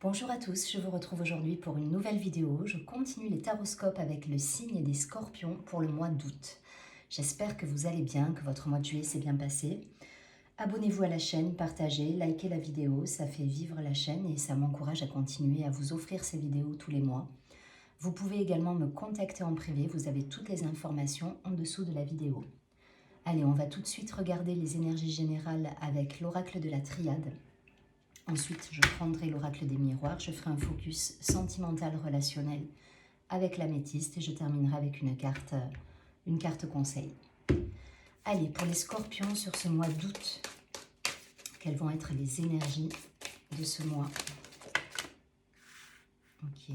Bonjour à tous, je vous retrouve aujourd'hui pour une nouvelle vidéo. Je continue les taroscopes avec le signe des scorpions pour le mois d'août. J'espère que vous allez bien, que votre mois de juillet s'est bien passé. Abonnez-vous à la chaîne, partagez, likez la vidéo, ça fait vivre la chaîne et ça m'encourage à continuer à vous offrir ces vidéos tous les mois. Vous pouvez également me contacter en privé, vous avez toutes les informations en dessous de la vidéo. Allez, on va tout de suite regarder les énergies générales avec l'oracle de la triade. Ensuite, je prendrai l'oracle des miroirs, je ferai un focus sentimental relationnel avec l'améthyste et je terminerai avec une carte conseil. Allez, pour les scorpions sur ce mois d'août, quelles vont être les énergies de ce mois? Ok.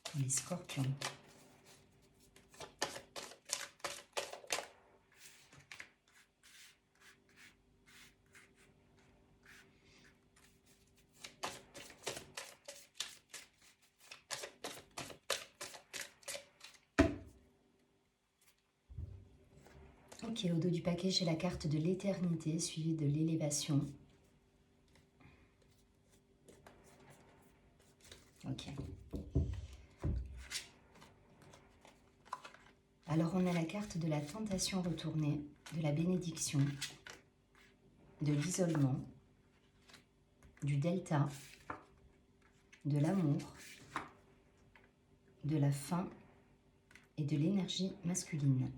Pour les scorpions. Ok, au dos du paquet, j'ai la carte de l'éternité suivie de l'élévation. Ok. Alors, on a la carte de la tentation retournée, de la bénédiction, de l'isolement, du delta, de l'amour, de la faim et de l'énergie masculine.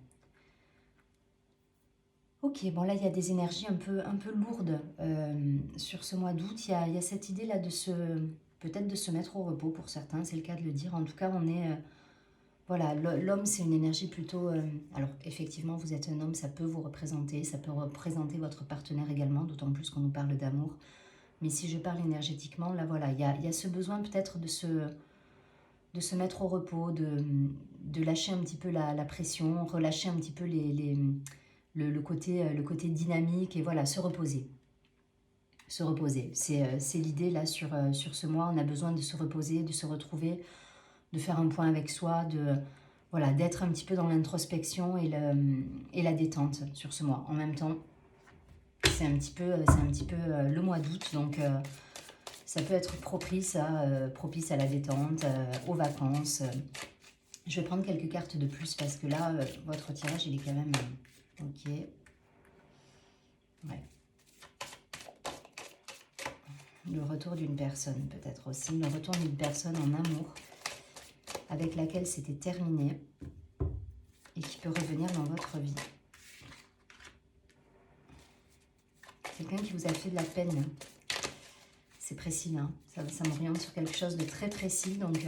Ok, bon là il y a des énergies un peu lourdes sur ce mois d'août. Il y a cette idée là de peut-être de se mettre au repos pour certains, c'est le cas de le dire. En tout cas, on est voilà, l'homme c'est une énergie plutôt. Alors effectivement, vous êtes un homme, ça peut vous représenter, ça peut représenter votre partenaire également, d'autant plus qu'on nous parle d'amour. Mais si je parle énergétiquement, là voilà, il y a ce besoin peut-être de se mettre au repos, de lâcher un petit peu la pression, relâcher un petit peu le côté dynamique et voilà, se reposer. Se reposer, c'est l'idée là sur ce mois. On a besoin de se reposer, de se retrouver, de faire un point avec soi, voilà, d'être un petit peu dans l'introspection et la détente sur ce mois. En même temps, c'est un petit peu le mois d'août, donc ça peut être propice à la détente, aux vacances. Je vais prendre quelques cartes de plus parce que là, votre tirage, il est quand même... ok. Ouais. Le retour d'une personne, peut-être aussi. Le retour d'une personne en amour avec laquelle c'était terminé et qui peut revenir dans votre vie. Quelqu'un qui vous a fait de la peine. C'est précis, hein. Ça m'oriente sur quelque chose de très précis, donc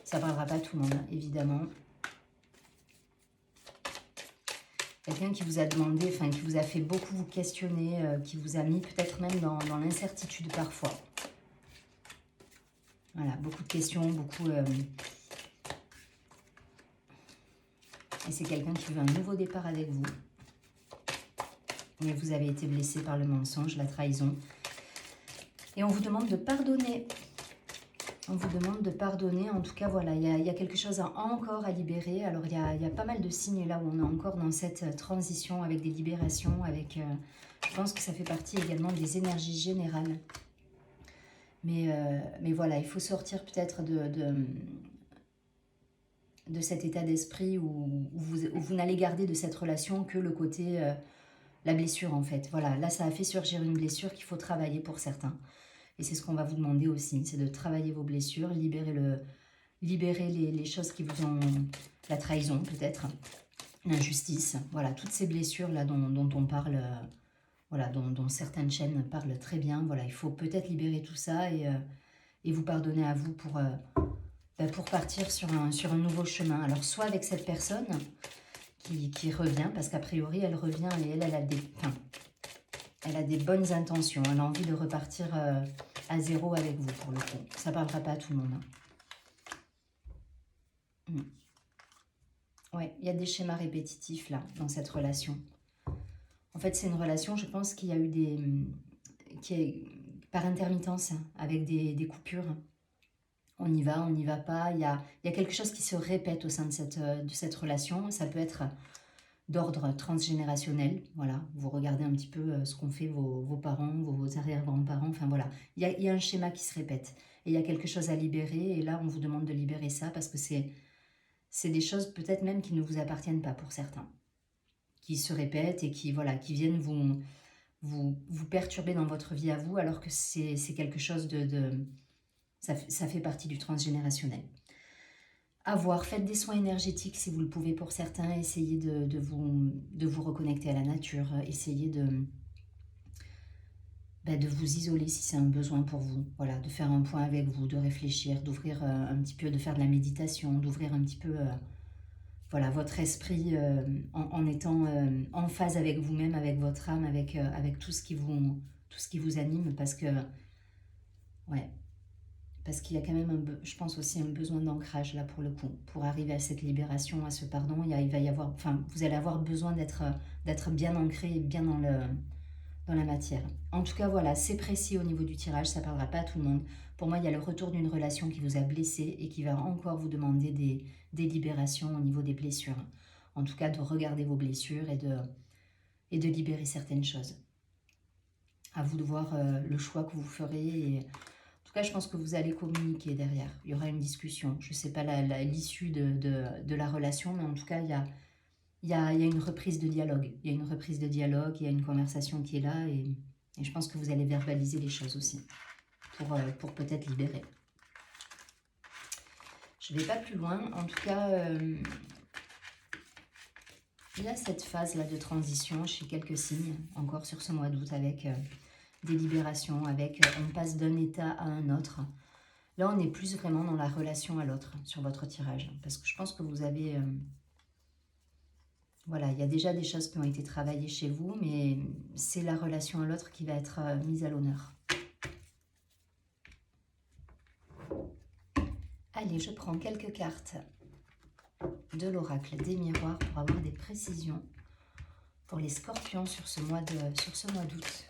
ça ne parlera pas à tout le monde, évidemment. Quelqu'un qui vous a demandé, enfin qui vous a fait beaucoup vous questionner, qui vous a mis peut-être même dans l'incertitude parfois. Voilà, beaucoup de questions, beaucoup... Et c'est quelqu'un qui veut un nouveau départ avec vous. Et vous avez été blessé par le mensonge, la trahison. Et on vous demande de pardonner. On vous demande de pardonner. En tout cas, voilà, il y a quelque chose encore à libérer. Alors, il y a pas mal de signes là où on est encore dans cette transition avec des libérations. Avec, je pense que ça fait partie également des énergies générales. Mais voilà, il faut sortir peut-être de cet état d'esprit où vous n'allez garder de cette relation que le côté... la blessure en fait. Voilà, là ça a fait surgir une blessure qu'il faut travailler pour certains. Et c'est ce qu'on va vous demander aussi, c'est de travailler vos blessures, libérer les choses qui vous ont... La trahison peut-être, l'injustice, voilà, toutes ces blessures là dont on parle, voilà, dont certaines chaînes parlent très bien. Voilà, il faut peut-être libérer tout ça et vous pardonner à vous pour partir sur un nouveau chemin. Alors soit avec cette personne qui revient, parce qu'a priori elle revient et elle a des bonnes intentions, elle a envie de repartir à zéro avec vous pour le coup. Ça ne parlera pas à tout le monde. Ouais, il y a des schémas répétitifs là, dans cette relation. En fait, c'est une relation, je pense qu'il y a eu qui est par intermittence, hein, avec des coupures. On y va pas. Il y a quelque chose qui se répète au sein de cette relation. Ça peut être d'ordre transgénérationnel. Voilà, vous regardez un petit peu ce qu'ont fait vos parents, vos arrière-grands-parents. Enfin voilà, il y a un schéma qui se répète. Et il y a quelque chose à libérer. Et là, on vous demande de libérer ça parce que c'est des choses peut-être même qui ne vous appartiennent pas pour certains. Qui se répètent et qui, voilà, qui viennent vous perturber dans votre vie à vous alors que c'est quelque chose ça fait partie du transgénérationnel. À voir, faites des soins énergétiques si vous le pouvez pour certains, essayez de vous reconnecter à la nature, essayez de vous isoler si c'est un besoin pour vous, voilà, de faire un point avec vous, de réfléchir, d'ouvrir un petit peu, de faire de la méditation, d'ouvrir un petit peu voilà, votre esprit en étant en phase avec vous-même, avec votre âme, avec tout ce qui vous anime, parce que, ouais, parce qu'il y a quand même, je pense aussi, un besoin d'ancrage là pour le coup. Pour arriver à cette libération, à ce pardon, il va y avoir, enfin, vous allez avoir besoin d'être bien ancré et bien dans la matière. En tout cas, voilà, c'est précis au niveau du tirage, ça ne parlera pas à tout le monde. Pour moi, il y a le retour d'une relation qui vous a blessé et qui va encore vous demander des libérations au niveau des blessures. En tout cas, de regarder vos blessures et de libérer certaines choses. À vous de voir le choix que vous ferez et en tout cas, je pense que vous allez communiquer derrière. Il y aura une discussion. Je ne sais pas l'issue de la relation, mais en tout cas, il y a une reprise de dialogue. Il y a une reprise de dialogue, il y a une conversation qui est là et je pense que vous allez verbaliser les choses aussi pour peut-être libérer. Je ne vais pas plus loin. En tout cas, il y a cette phase-là de transition chez quelques signes, encore sur ce mois d'août, avec des libérations, avec on passe d'un état à un autre. Là, on est plus vraiment dans la relation à l'autre sur votre tirage. Parce que je pense que vous avez... voilà, il y a déjà des choses qui ont été travaillées chez vous, mais c'est la relation à l'autre qui va être mise à l'honneur. Allez, je prends quelques cartes de l'oracle des miroirs pour avoir des précisions pour les scorpions sur ce mois d'août.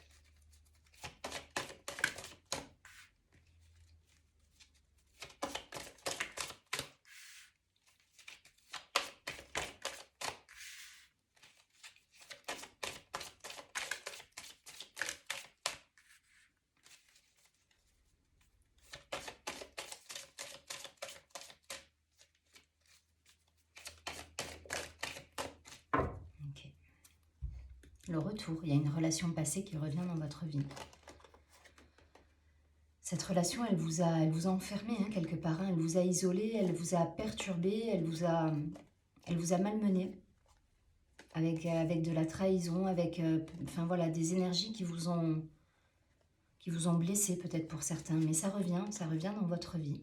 Le retour, il y a une relation passée qui revient dans votre vie. Cette relation, elle vous a enfermé hein, quelque part, hein, elle vous a isolé, elle vous a perturbé, elle vous a malmené avec de la trahison, avec enfin voilà, des énergies qui vous ont blessé peut-être pour certains, mais ça revient dans votre vie.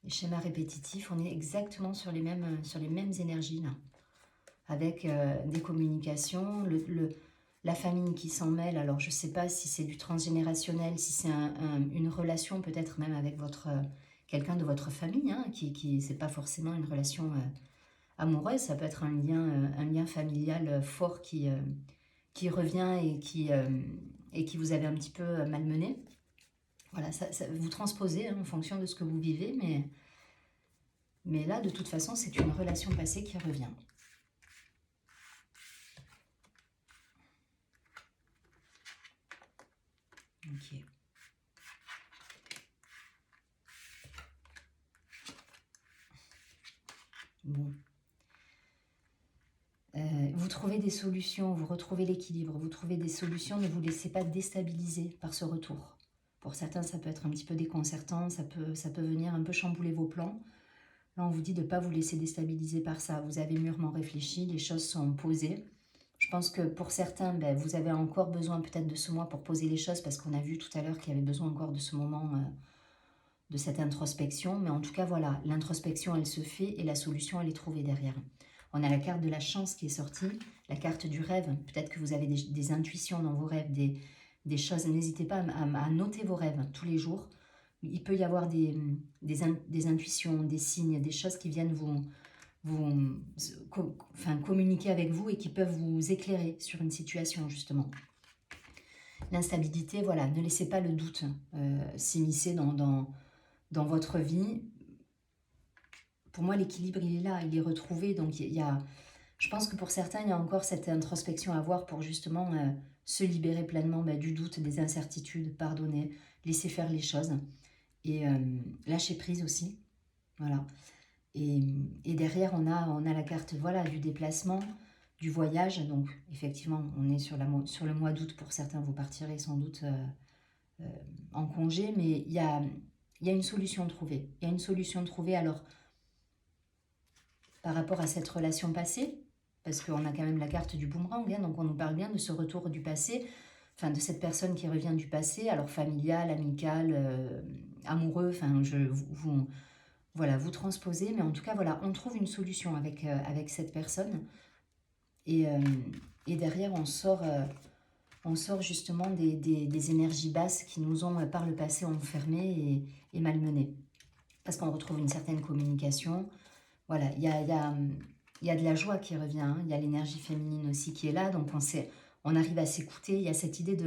Les schémas répétitifs, on est exactement sur les mêmes énergies là. Avec des communications, la famille qui s'en mêle. Alors, je ne sais pas si c'est du transgénérationnel, si c'est une relation peut-être même avec quelqu'un de votre famille, hein, qui c'est pas forcément une relation amoureuse, ça peut être un lien familial fort qui revient et qui vous avait un petit peu malmené. Voilà, ça, vous transposez hein, en fonction de ce que vous vivez, mais là, de toute façon, c'est une relation passée qui revient. Ok. Bon. Vous trouvez des solutions, vous retrouvez l'équilibre, vous trouvez des solutions, ne vous laissez pas déstabiliser par ce retour. Pour certains, ça peut être un petit peu déconcertant, ça peut venir un peu chambouler vos plans. Là, on vous dit de ne pas vous laisser déstabiliser par ça. Vous avez mûrement réfléchi, les choses sont posées. Je pense que pour certains, vous avez encore besoin peut-être de ce mois pour poser les choses parce qu'on a vu tout à l'heure qu'il y avait besoin encore de ce moment, de cette introspection. Mais en tout cas, voilà, l'introspection, elle se fait et la solution, elle est trouvée derrière. On a la carte de la chance qui est sortie, la carte du rêve. Peut-être que vous avez des intuitions dans vos rêves, des choses. N'hésitez pas à noter vos rêves tous les jours. Il peut y avoir des intuitions, des signes, des choses qui viennent communiquer avec vous et qui peuvent vous éclairer sur une situation, justement. L'instabilité, voilà, ne laissez pas le doute s'immiscer dans votre vie. Pour moi, l'équilibre, il est là, il est retrouvé. Donc, Je pense que pour certains, il y a encore cette introspection à voir pour justement se libérer pleinement du doute, des incertitudes, pardonner, laisser faire les choses et lâcher prise aussi. Voilà. Et derrière, on a la carte voilà, du déplacement, du voyage. Donc, effectivement, on est sur le mois d'août. Pour certains, vous partirez sans doute en congé. Mais il y a une solution trouvée. Il y a une solution trouvée, alors, par rapport à cette relation passée, parce qu'on a quand même la carte du boomerang, hein, donc on nous parle bien de ce retour du passé, enfin, de cette personne qui revient du passé, alors familial, amical, amoureux, enfin, voilà, vous transposez, mais en tout cas, voilà, on trouve une solution avec cette personne. Et derrière, on sort justement des énergies basses qui nous ont, par le passé, enfermés et malmenés. Parce qu'on retrouve une certaine communication. Voilà, il y a de la joie qui revient, hein. Il y a l'énergie féminine aussi qui est là, donc on arrive à s'écouter. Il y a cette idée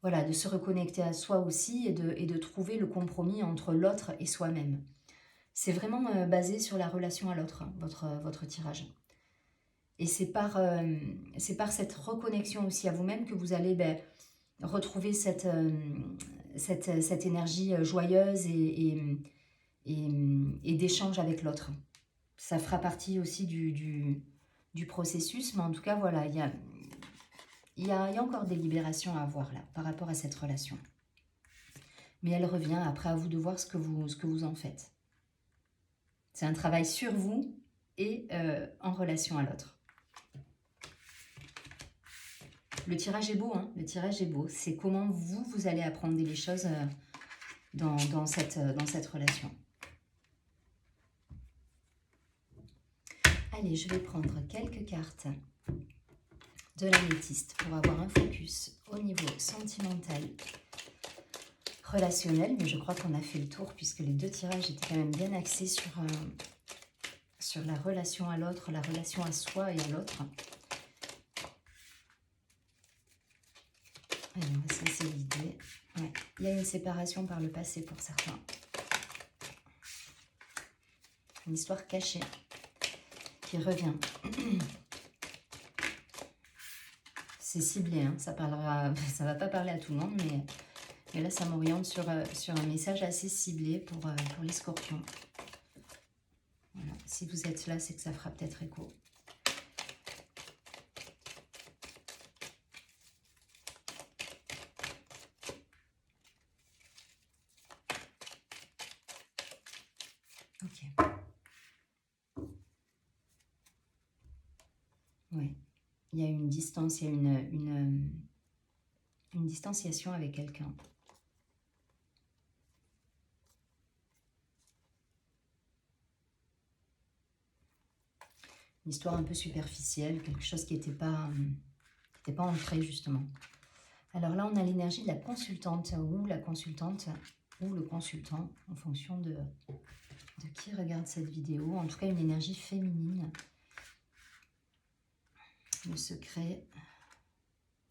voilà, de se reconnecter à soi aussi et de trouver le compromis entre l'autre et soi-même. C'est vraiment basé sur la relation à l'autre, hein, votre tirage. Et c'est par cette reconnexion aussi à vous-même que vous allez retrouver cette énergie joyeuse et d'échange avec l'autre. Ça fera partie aussi du processus, mais en tout cas, voilà, il y a encore des libérations à avoir là, par rapport à cette relation. Mais elle revient, après à vous de voir ce que vous en faites. C'est un travail sur vous et en relation à l'autre. Le tirage est beau, hein, le tirage est beau. C'est comment vous allez apprendre les choses dans cette relation. Allez, je vais prendre quelques cartes de l'améthyste pour avoir un focus au niveau sentimental, relationnel. Mais je crois qu'on a fait le tour puisque les deux tirages étaient quand même bien axés sur la relation à l'autre, la relation à soi et à l'autre. Alors, ça c'est l'idée. Ouais. Il y a une séparation par le passé pour certains. Une histoire cachée qui revient. C'est ciblé, hein. Ça va pas parler à tout le monde, mais là ça m'oriente sur un message assez ciblé pour les scorpions. Voilà. Si vous êtes là, c'est que ça fera peut-être écho. Ok. Ouais. Il y a une distance, il y a une distanciation avec quelqu'un. Une histoire un peu superficielle, quelque chose qui n'était pas ancré justement. Alors là, on a l'énergie de la consultante ou la consultante ou le consultant en fonction de qui regarde cette vidéo. En tout cas, une énergie féminine. Le secret,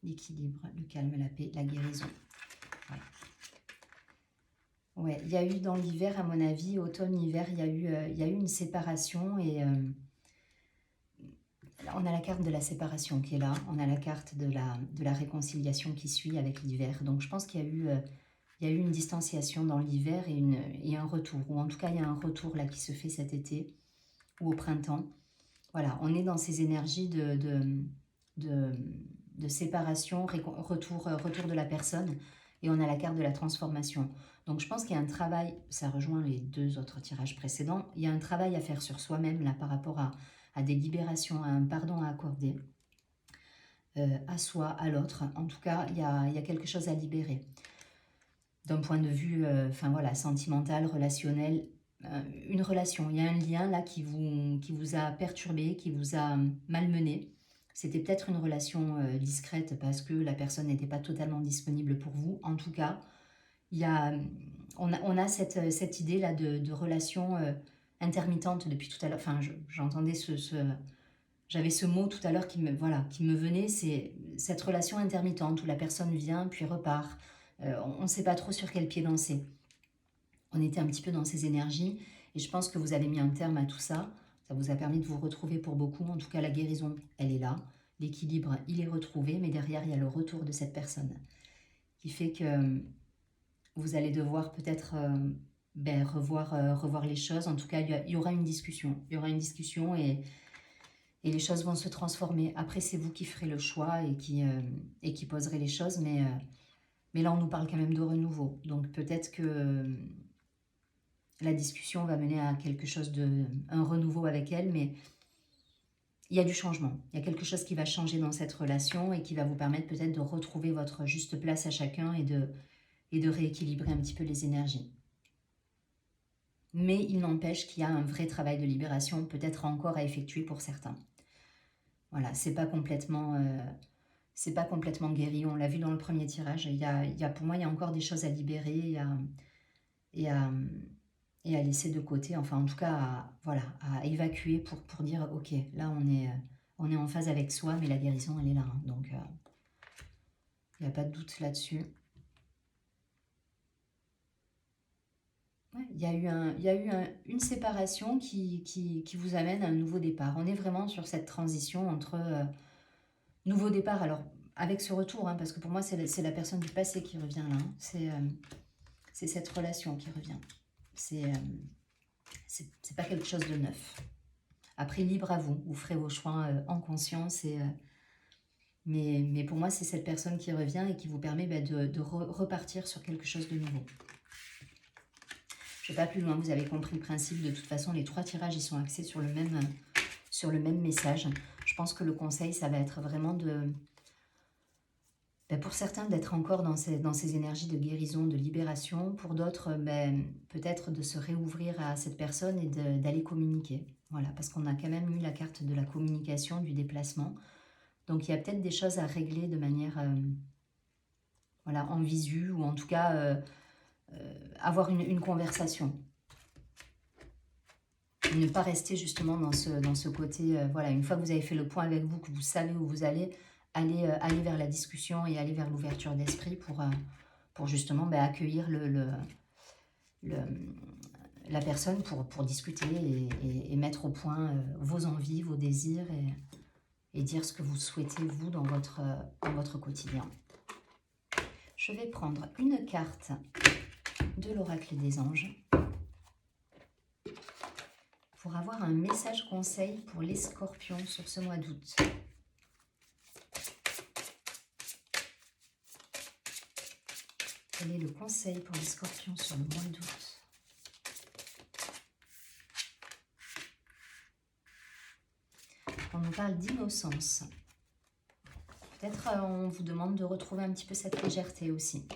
l'équilibre, le calme, la paix, la guérison. Voilà. Ouais, il y a eu dans l'hiver, à mon avis, automne-hiver, il y a eu une séparation et on a la carte de la séparation qui est là, on a la carte de la réconciliation qui suit avec l'hiver. Donc je pense qu'il y a eu une distanciation dans l'hiver et un retour, ou en tout cas il y a un retour là qui se fait cet été ou au printemps. Voilà, on est dans ces énergies de séparation, retour de la personne, et on a la carte de la transformation. Donc je pense qu'il y a un travail, ça rejoint les deux autres tirages précédents, il y a un travail à faire sur soi-même là par rapport à des libérations, à un pardon à accorder, à soi, à l'autre. En tout cas, il y a quelque chose à libérer. D'un point de vue voilà, sentimental, relationnel, une relation, il y a un lien là qui vous a perturbé, qui vous a malmené. C'était peut-être une relation discrète parce que la personne n'était pas totalement disponible pour vous. En tout cas, on a cette idée là de relation intermittente depuis tout à l'heure. Enfin, j'entendais j'avais ce mot tout à l'heure qui me venait, c'est cette relation intermittente où la personne vient puis repart. On ne sait pas trop sur quel pied danser. On était un petit peu dans ces énergies et je pense que vous avez mis un terme à tout ça. Ça vous a permis de vous retrouver pour beaucoup. En tout cas, la guérison, elle est là. L'équilibre, il est retrouvé. Mais derrière, il y a le retour de cette personne qui fait que vous allez devoir peut-être revoir les choses. En tout cas, il y aura une discussion. Il y aura une discussion et les choses vont se transformer. Après, c'est vous qui ferez le choix et qui poserez les choses. Mais là, on nous parle quand même de renouveau. Donc peut-être que la discussion va mener à quelque chose un renouveau avec elle. Mais il y a du changement. Il y a quelque chose qui va changer dans cette relation et qui va vous permettre peut-être de retrouver votre juste place à chacun et de rééquilibrer un petit peu les énergies. Mais il n'empêche qu'il y a un vrai travail de libération peut-être encore à effectuer pour certains. Voilà, c'est pas complètement guéri. On l'a vu dans le premier tirage. Pour moi, il y a encore des choses à libérer et à laisser de côté. Enfin, en tout cas, à évacuer pour dire, ok, là, on est en phase avec soi, mais la guérison, elle est là. Hein. Donc, il n'y a pas de doute là-dessus. Ouais, il y a eu une séparation qui vous amène à un nouveau départ. On est vraiment sur cette transition entre nouveau départ. Alors, avec ce retour, hein, parce que pour moi, c'est la personne du passé qui revient là. Hein. C'est cette relation qui revient. C'est pas quelque chose de neuf. Après, libre à vous. Vous ferez vos choix en conscience. Mais pour moi, c'est cette personne qui revient et qui vous permet de repartir sur quelque chose de nouveau. Je ne vais pas plus loin, vous avez compris le principe. De toute façon, les 3 tirages, ils sont axés sur le même message. Je pense que le conseil, ça va être vraiment pour certains, d'être encore dans ces énergies de guérison, de libération. Pour d'autres, peut-être de se réouvrir à cette personne et d'aller communiquer. Voilà, parce qu'on a quand même eu la carte de la communication, du déplacement. Donc, il y a peut-être des choses à régler de manière en visu, ou en tout cas, avoir une conversation. Ne pas rester justement dans ce côté, une fois que vous avez fait le point avec vous, que vous savez où vous allez, aller vers la discussion et aller vers l'ouverture d'esprit pour justement accueillir la personne pour discuter et mettre au point vos envies, vos désirs et dire ce que vous souhaitez vous dans votre quotidien. Je vais prendre une carte de l'oracle des anges pour avoir un message conseil pour les scorpions sur ce mois d'août. Quel est le conseil pour les scorpions sur le mois d'août? On nous parle d'innocence. Peut-être on vous demande de retrouver un petit peu cette légèreté aussi.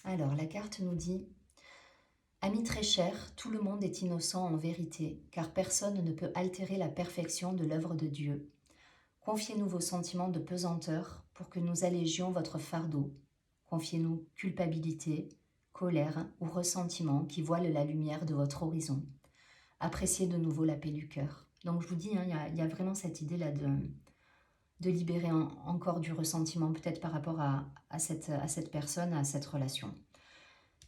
Alors, la carte nous dit « Amis très chers, tout le monde est innocent en vérité, car personne ne peut altérer la perfection de l'œuvre de Dieu. Confiez-nous vos sentiments de pesanteur pour que nous allégions votre fardeau. Confiez-nous culpabilité, colère ou ressentiment qui voilent la lumière de votre horizon. Appréciez de nouveau la paix du cœur. » Donc je vous dis, il y a vraiment cette idée-là de libérer encore du ressentiment, peut-être par rapport à cette personne, à cette relation.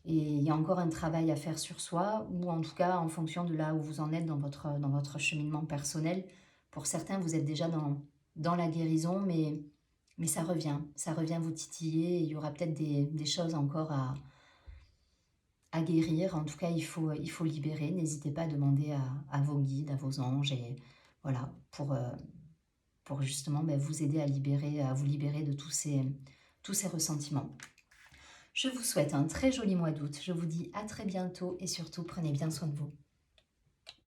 Et il y a encore un travail à faire sur soi, ou en tout cas en fonction de là où vous en êtes dans votre cheminement personnel. Pour certains, vous êtes déjà dans la guérison, mais ça revient vous titiller. Et il y aura peut-être des choses encore à guérir. En tout cas, il faut libérer. N'hésitez pas à demander à vos guides, à vos anges, et voilà, pour justement vous aider à vous libérer de tous ces ressentiments. Je vous souhaite un très joli mois d'août. Je vous dis à très bientôt et surtout, prenez bien soin de vous.